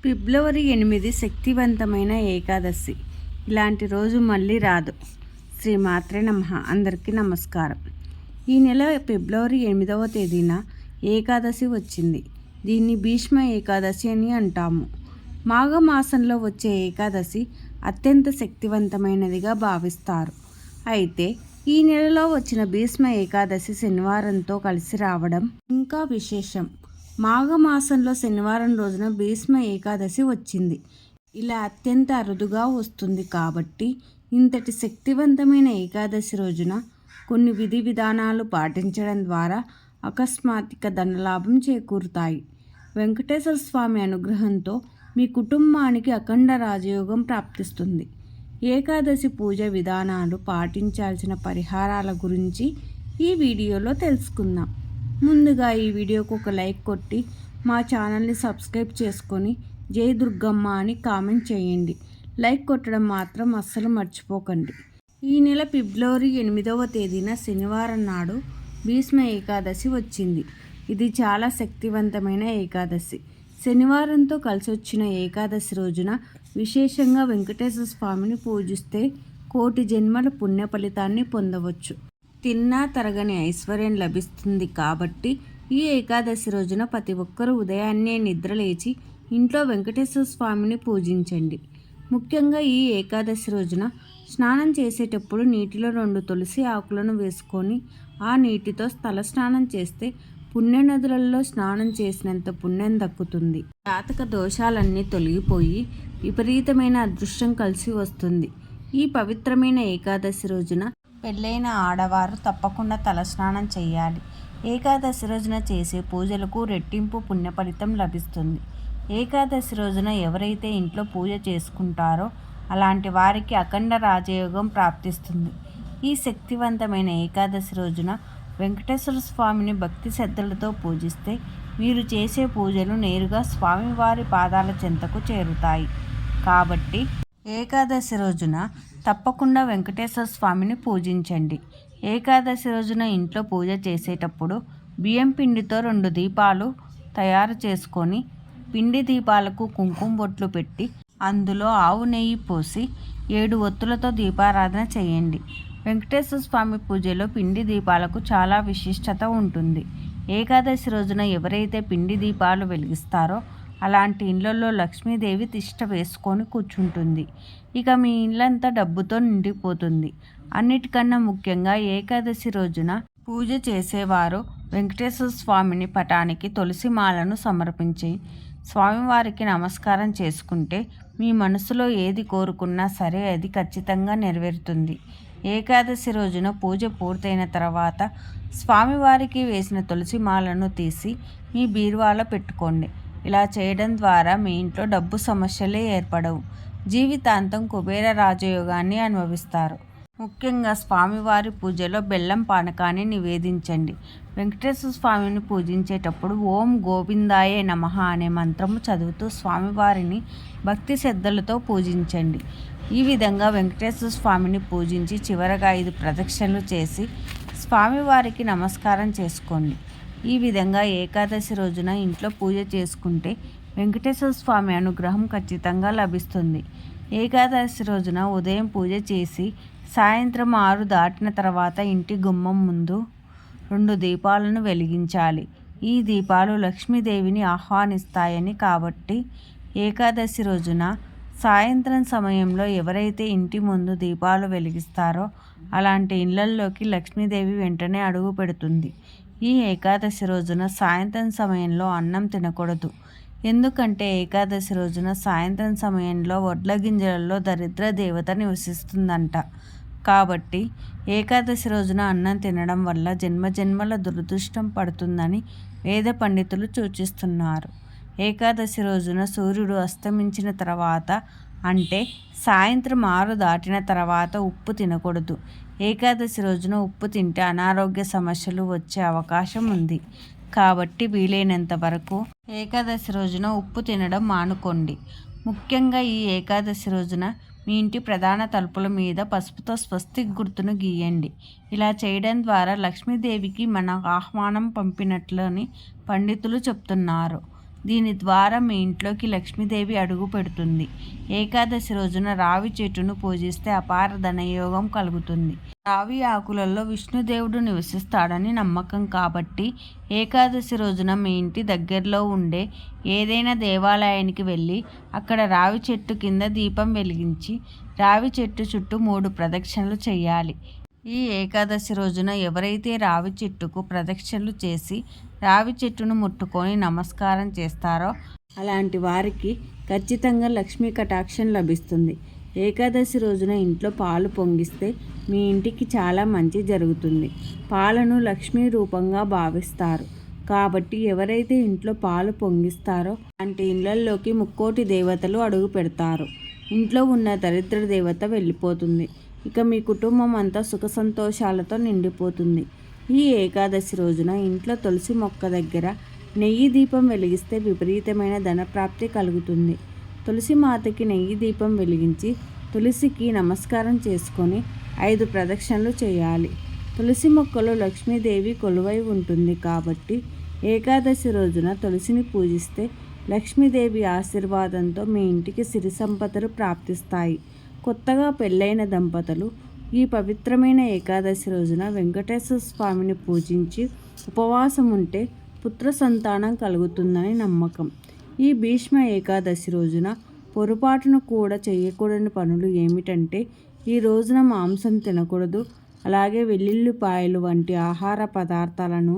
ఫిబ్రవరి 8 శక్తివంతమైన ఏకాదశి. ఇలాంటి రోజు మళ్ళీ రాదు. శ్రీమాత్రే నమః. అందరికీ నమస్కారం. ఈ నెల ఫిబ్రవరి 8 ఏకాదశి వచ్చింది. దీన్ని భీష్మ ఏకాదశి అని అంటాము. మాఘమాసంలో వచ్చే ఏకాదశి అత్యంత శక్తివంతమైనదిగా భావిస్తారు. అయితే ఈ నెలలో వచ్చిన భీష్మ ఏకాదశి శనివారంతో కలిసి రావడం ఇంకా విశేషం. మాఘమాసంలో శనివారం రోజున భీష్మ ఏకాదశి వచ్చింది. ఇలా అత్యంత అరుదుగా వస్తుంది కాబట్టి ఇంతటి శక్తివంతమైన ఏకాదశి రోజున కొన్ని విధి విధానాలు పాటించడం ద్వారా అకస్మాత్తుగా ధనలాభం చేకూరుతాయి. వెంకటేశ్వర స్వామి అనుగ్రహంతో మీ కుటుంబానికి అఖండ రాజయోగం ప్రాప్తిస్తుంది. ఏకాదశి పూజ విధానాలు పాటించాల్సిన పరిహారాల గురించి ఈ వీడియోలో తెలుసుకుందాం. ముందుగా ఈ వీడియోకు ఒక లైక్ కొట్టి మా ఛానల్ని సబ్స్క్రైబ్ చేసుకొని జై దుర్గమ్మ అని కామెంట్ చేయండి. లైక్ కొట్టడం మాత్రం అస్సలు మర్చిపోకండి. ఈ నెల ఫిబ్రవరి 8 శనివారం నాడు భీష్మ ఏకాదశి వచ్చింది. ఇది చాలా శక్తివంతమైన ఏకాదశి. శనివారంతో కలిసి వచ్చిన ఏకాదశి రోజున విశేషంగా వెంకటేశ్వర స్వామిని పూజిస్తే కోటి జన్మల పుణ్య ఫలితాన్ని పొందవచ్చు. తిన్నా తరగని ఐశ్వర్యం లభిస్తుంది. కాబట్టి ఈ ఏకాదశి రోజున ప్రతి ఒక్కరూ ఉదయాన్నే నిద్రలేచి ఇంట్లో వెంకటేశ్వర స్వామిని పూజించండి. ముఖ్యంగా ఈ ఏకాదశి రోజున స్నానం చేసేటప్పుడు నీటిలో 2 తులసి ఆకులను వేసుకొని ఆ నీటితో తల స్నానం చేస్తే పుణ్యనదులలో స్నానం చేసినంత పుణ్యం దక్కుతుంది. జాతక దోషాలన్నీ తొలగిపోయి విపరీతమైన అదృష్టం కలిసి వస్తుంది. ఈ పవిత్రమైన ఏకాదశి రోజున పెళ్ళైన ఆడవారు తప్పకుండా తలస్నానం చేయాలి. ఏకాదశి రోజున చేసే పూజలకు రెట్టింపు పుణ్య ఫలితం లభిస్తుంది. ఏకాదశి రోజున ఎవరైతే ఇంట్లో పూజ చేసుకుంటారో అలాంటి వారికి అఖండ రాజయోగం ప్రాప్తిస్తుంది. ఈ శక్తివంతమైన ఏకాదశి రోజున వెంకటేశ్వర స్వామిని భక్తి శ్రద్ధలతో పూజిస్తే మీరు చేసే పూజలు నేరుగా స్వామివారి పాదాల చెంతకు చేరుతాయి. కాబట్టి ఏకాదశి రోజున తప్పకుండా వెంకటేశ్వర స్వామిని పూజించండి. ఏకాదశి రోజున ఇంట్లో పూజ చేసేటప్పుడు బియ్యం పిండితో 2 దీపాలు తయారు చేసుకొని పిండి దీపాలకు కుంకుమ బొట్లు పెట్టి అందులో ఆవు నెయ్యి పోసి 7 ఒత్తులతో దీపారాధన చేయండి. వెంకటేశ్వర స్వామి పూజలో పిండి దీపాలకు చాలా విశిష్టత ఉంటుంది. ఏకాదశి రోజున ఎవరైతే పిండి దీపాలు వెలిగిస్తారో అలాంటి ఇళ్లలో లక్ష్మీదేవి తిష్ట వేసుకొని కూర్చుంటుంది. ఇక మీ ఇల్లంతా డబ్బుతో నిండిపోతుంది. అన్నిటికన్నా ముఖ్యంగా ఏకాదశి రోజున పూజ చేసేవారు వెంకటేశ్వర స్వామిని పటానికి తులసి మాలను సమర్పించి స్వామివారికి నమస్కారం చేసుకుంటే మీ మనసులో ఏది కోరుకున్నా సరే అది ఖచ్చితంగా నెరవేరుతుంది. ఏకాదశి రోజున పూజ పూర్తయిన తర్వాత స్వామివారికి వేసిన తులసి మాలను తీసి మీ బీరువాలో పెట్టుకోండి. ఇలా చేయడం ద్వారా మీ ఇంట్లో డబ్బు సమస్యలే ఏర్పడవు. జీవితాంతం కుబేర రాజయోగాన్ని అనుభవిస్తారు. ముఖ్యంగా స్వామివారి పూజలో బెల్లం పానకాన్ని నివేదించండి. వెంకటేశ్వర స్వామిని పూజించేటప్పుడు ఓం గోవిందాయే నమః అనే మంత్రము చదువుతూ స్వామివారిని భక్తి శ్రద్ధలతో పూజించండి. ఈ విధంగా వెంకటేశ్వర స్వామిని పూజించి చివరగా 5 ప్రదక్షిణలు చేసి స్వామివారికి నమస్కారం చేసుకోండి. ఈ విధంగా ఏకాదశి రోజున ఇంట్లో పూజ చేసుకుంటే వెంకటేశ్వర స్వామి అనుగ్రహం ఖచ్చితంగా లభిస్తుంది. ఏకాదశి రోజున ఉదయం పూజ చేసి సాయంత్రం 6 దాటిన తర్వాత ఇంటి గుమ్మం ముందు 2 దీపాలను వెలిగించాలి. ఈ దీపాలు లక్ష్మీదేవిని ఆహ్వానిస్తాయని కాబట్టి ఏకాదశి రోజున సాయంత్రం సమయంలో ఎవరైతే ఇంటి ముందు దీపాలు వెలిగిస్తారో అలాంటి ఇళ్లల్లోకి లక్ష్మీదేవి వెంటనే అడుగు పెడుతుంది. ఈ ఏకాదశి రోజున సాయంత్రం సమయంలో అన్నం తినకూడదు. ఎందుకంటే ఏకాదశి రోజున సాయంత్రం సమయంలో వడ్ల గింజలలో దరిద్ర దేవత నివసిస్తుందంట. కాబట్టి ఏకాదశి రోజున అన్నం తినడం వల్ల జన్మజన్మల దురదృష్టం పడుతుందని వేద పండితులు సూచిస్తున్నారు. ఏకాదశి రోజున సూర్యుడు అస్తమించిన తర్వాత అంటే సాయంత్రం 6 దాటిన తర్వాత ఉప్పు తినకూడదు. ఏకాదశి రోజున ఉప్పు తింటే అనారోగ్య సమస్యలు వచ్చే అవకాశం ఉంది. కాబట్టి వీలైనంత వరకు ఏకాదశి రోజున ఉప్పు తినడం మానుకోండి. ముఖ్యంగా ఈ ఏకాదశి రోజున మీ ఇంటి ప్రధాన తలుపుల మీద పసుపుతో స్వస్తిక్ గుర్తును గీయండి. ఇలా చేయడం ద్వారా లక్ష్మీదేవికి మన ఆహ్వానం పంపినట్లని పండితులు చెప్తున్నారు. దీని ద్వారా మీ ఇంట్లోకి లక్ష్మీదేవి అడుగు పెడుతుంది. ఏకాదశి రోజున రావి చెట్టును పూజిస్తే అపార ధనయోగం కలుగుతుంది. రావి ఆకులలో విష్ణుదేవుడు నివసిస్తాడని నమ్మకం కాబట్టి ఏకాదశి రోజున మీ ఇంటి దగ్గరలో ఉండే ఏదైనా దేవాలయానికి వెళ్ళి అక్కడ రావి చెట్టు కింద దీపం వెలిగించి రావి చెట్టు చుట్టూ 3 ప్రదక్షిణలు చేయాలి. ఈ ఏకాదశి రోజున ఎవరైతే రావి చెట్టుకు ప్రదక్షిణలు చేసి రావి చెట్టును ముట్టుకొని నమస్కారం చేస్తారో అలాంటి వారికి ఖచ్చితంగా లక్ష్మీ కటాక్షం లభిస్తుంది. ఏకాదశి రోజున ఇంట్లో పాలు పొంగిస్తే మీ ఇంటికి చాలా మంచి జరుగుతుంది. పాలను లక్ష్మీ రూపంగా భావిస్తారు కాబట్టి ఎవరైతే ఇంట్లో పాలు పొంగిస్తారో అలాంటి ఇళ్లల్లోకి ముక్కోటి దేవతలు అడుగు పెడతారు. ఇంట్లో ఉన్న దరిద్ర దేవత వెళ్ళిపోతుంది. ఇక మీ కుటుంబం అంతా సుఖ సంతోషాలతో నిండిపోతుంది. ఈ ఏకాదశి రోజున ఇంట్లో తులసి మొక్క దగ్గర నెయ్యి దీపం వెలిగిస్తే విపరీతమైన ధనప్రాప్తి కలుగుతుంది. తులసి మాతకి నెయ్యి దీపం వెలిగించి తులసికి నమస్కారం చేసుకొని 5 ప్రదక్షిణలు చేయాలి. తులసి మొక్కలో లక్ష్మీదేవి కొలువై ఉంటుంది కాబట్టి ఏకాదశి రోజున తులసిని పూజిస్తే లక్ష్మీదేవి ఆశీర్వాదంతో మీ ఇంటికి సిరి సంపదలు ప్రాప్తిస్తాయి. కొత్తగా పెళ్ళైన దంపతులు ఈ పవిత్రమైన ఏకాదశి రోజున వెంకటేశ్వర స్వామిని పూజించి ఉపవాసం ఉంటే పుత్ర సంతానం కలుగుతుందని నమ్మకం. ఈ భీష్మ ఏకాదశి రోజున పొరపాటును కూడా చేయకూడని పనులు ఏమిటంటే ఈ రోజున మాంసం తినకూడదు. అలాగే వెల్లుల్లిపాయలు వంటి ఆహార పదార్థాలను